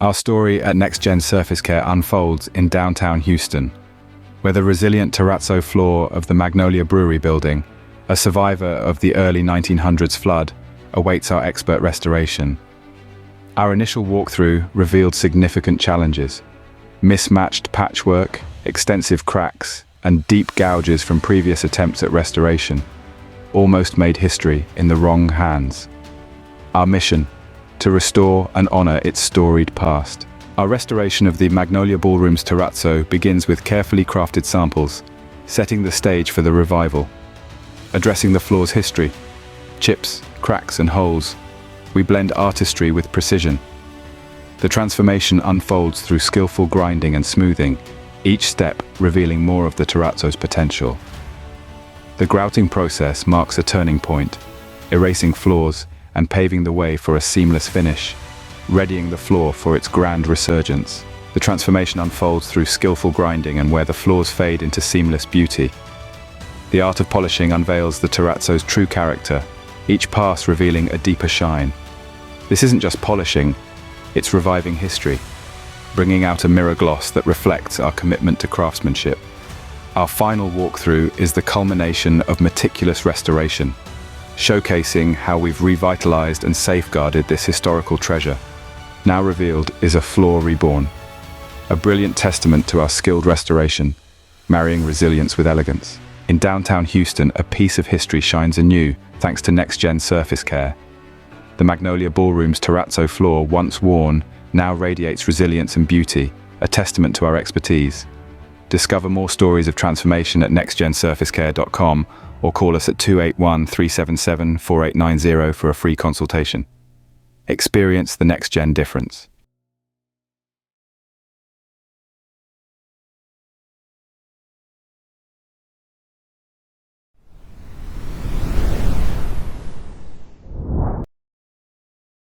Our story at NextGen Surface Care unfolds in downtown Houston, where the resilient terrazzo floor of the Magnolia Brewery building, a survivor of the early 1900s flood, awaits our expert restoration. Our initial walkthrough revealed significant challenges: mismatched patchwork, extensive cracks, and deep gouges from previous attempts at restoration almost made history in the wrong hands. Our mission: to restore and honor its storied past. Our restoration of the Magnolia Ballroom's terrazzo begins with carefully crafted samples, setting the stage for the revival. Addressing the floor's history, chips, cracks, and holes, we blend artistry with precision. The transformation unfolds through skillful grinding and smoothing, each step revealing more of the terrazzo's potential. The grouting process marks a turning point, erasing flaws and paving the way for a seamless finish, readying the floor for its grand resurgence. The transformation unfolds through skillful grinding and where the flaws fade into seamless beauty. The art of polishing unveils the terrazzo's true character, each pass revealing a deeper shine. This isn't just polishing, it's reviving history, bringing out a mirror gloss that reflects our commitment to craftsmanship. Our final walkthrough is the culmination of meticulous restoration, showcasing how we've revitalized and safeguarded this historical treasure. Now revealed is a floor reborn, a brilliant testament to our skilled restoration, marrying resilience with elegance. In downtown Houston, a piece of history shines anew thanks to NextGen Surface Care. The Magnolia Ballroom's terrazzo floor, once worn, now radiates resilience and beauty, a testament to our expertise. Discover more stories of transformation at nextgensurfacecare.com or call us at 281-377-4890 for a free consultation. Experience the NextGen difference.